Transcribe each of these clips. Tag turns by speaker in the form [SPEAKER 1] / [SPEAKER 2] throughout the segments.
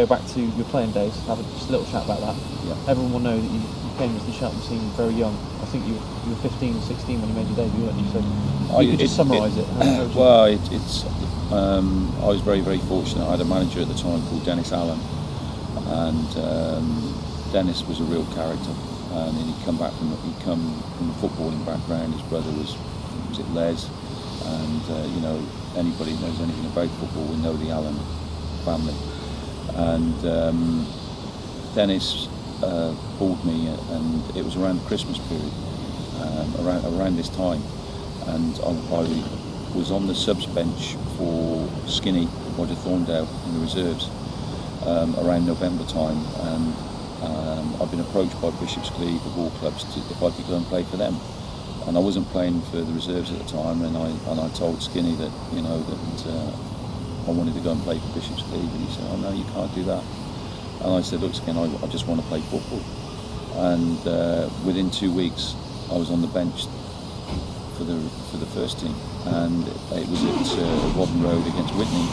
[SPEAKER 1] go back to your playing days, have just a little chat about that.
[SPEAKER 2] Yeah.
[SPEAKER 1] Everyone will know that you came into the Cheltenham scene very young. I think you were 15 or 16 when you made your debut, weren't you? So you could just summarise it.
[SPEAKER 2] Well, I was very, very fortunate. I had a manager at the time called Dennis Allen, and Dennis was a real character. And he'd come from a footballing background. His brother was it Les, and anybody who knows anything about football will know the Allen family. And Dennis called me, and it was around the Christmas period, around this time, and I was on the subs bench for Skinny, Roger Thorndale in the reserves around November time, and I've been approached by Bishopscleeve, the ball clubs, if I could go and play for them. And I wasn't playing for the reserves at the time, and I told Skinny that I wanted to go and play for Bishopscleeve, and he said, "Oh no, you can't do that." And I said, "Look, Skinny, I just want to play football." And within 2 weeks, I was on the bench for the first team, and it was at Wadden Road against Whitney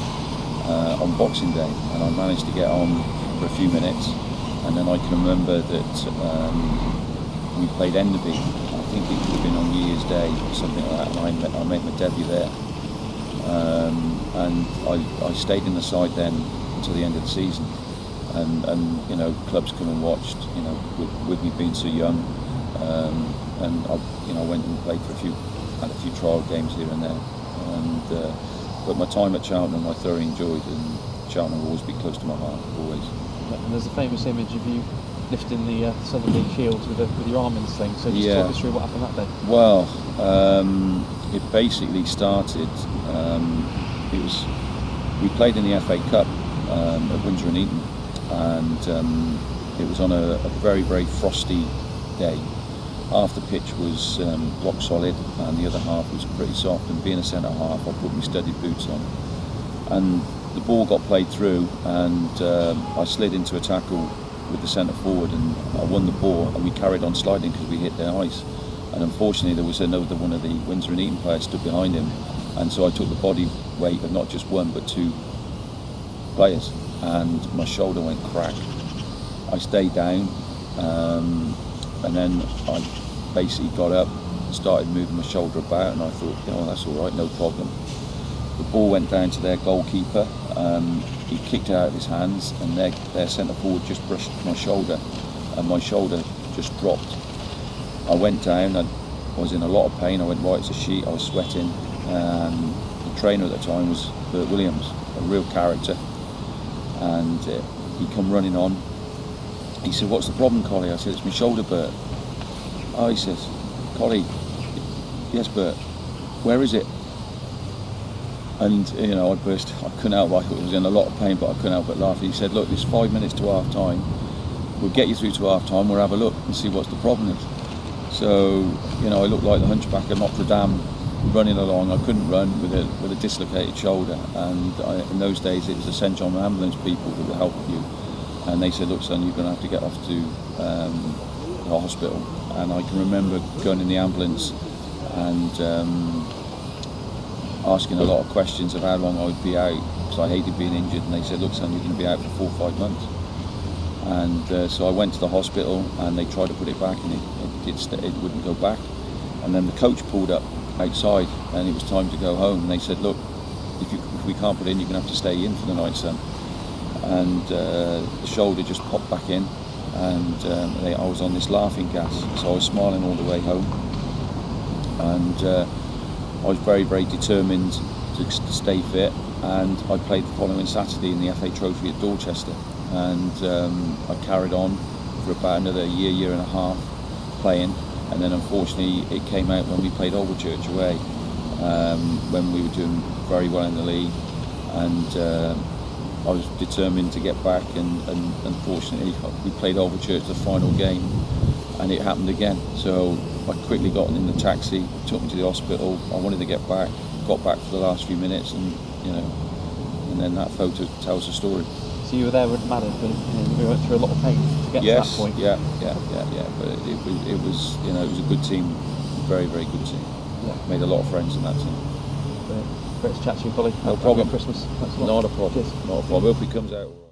[SPEAKER 2] on Boxing Day, and I managed to get on for a few minutes, and then I can remember that we played Enderby. I think it would have been on New Year's Day or something like that, and I made my debut there. And I stayed in the side then until the end of the season, and clubs come and watched, with me being so young, and I went and played for had a few trial games here and there, but my time at Cheltenham I thoroughly enjoyed, and Cheltenham will always be close to my heart, always.
[SPEAKER 1] And there's a famous image of you lifting the Southern League shield with your arm in the sling, so just talk us through what happened that day.
[SPEAKER 2] Well, it basically started, we played in the FA Cup at Windsor and Eton, and it was on a very, very frosty day. Half the pitch was rock solid and the other half was pretty soft, and being a centre half I put my studded boots on, and the ball got played through, and I slid into a tackle with the centre forward, and I won the ball, and we carried on sliding because we hit the ice, and unfortunately there was another one of the Windsor and Eton players stood behind him, and so I took the body weight of not just one but two players, and my shoulder went crack. I stayed down, and then I basically got up, started moving my shoulder about, and I thought, that's all right, no problem. The ball went down to their goalkeeper, he kicked it out of his hands, and their centre forward just brushed my shoulder, and my shoulder just dropped. I went down, I was in a lot of pain, I went white as a sheet, I was sweating, and the trainer at the time was Bert Williams, a real character, and he come running on. He said, "What's the problem, Collie?" I said, "It's my shoulder, Bert." "Oh," he says, "Collie." "Yes, Bert." "Where is it?" And I burst. I couldn't help. I was in a lot of pain, but I couldn't help but laugh. He said, "Look, there's 5 minutes to half time. We'll get you through to half time. We'll have a look and see what's the problem is." So I looked like the Hunchback of Notre Dame, running along. I couldn't run with a dislocated shoulder, and in those days it was the St John ambulance people that would help you. And they said, "Look, son, you're going to have to get off to the hospital." And I can remember going in the ambulance and asking a lot of questions of how long I would be out, because I hated being injured. And they said, "Look, son, you're going to be out for 4 or 5 months." And so I went to the hospital, and they tried to put it back, and it wouldn't go back. And then the coach pulled up outside, and it was time to go home. And they said, "Look, if we can't put it in, you're going to have to stay in for the night, son." And the shoulder just popped back in, and I was on this laughing gas, so I was smiling all the way home, and I was very, very determined to stay fit, and I played the following Saturday in the FA Trophy at Dorchester, and I carried on for about another year and a half playing, and then unfortunately it came out when we played Overchurch away, when we were doing very well in the league, and I was determined to get back, and unfortunately we played Overchurch the final game, and it happened again. So I quickly got in the taxi, took me to the hospital. I wanted to get back, got back for the last few minutes, and and then that photo tells the story.
[SPEAKER 1] So you were there with Madden, but we went through a lot of pain to get to that point.
[SPEAKER 2] Yeah. But it was a good team, very, very good team. Yeah. Made a lot of friends in that team.
[SPEAKER 1] Great to chat to you, Collie.
[SPEAKER 2] No problem.
[SPEAKER 1] Christmas. Thanks a lot.
[SPEAKER 2] Not a problem.
[SPEAKER 1] Cheers.
[SPEAKER 2] Not a problem. Hope he comes out.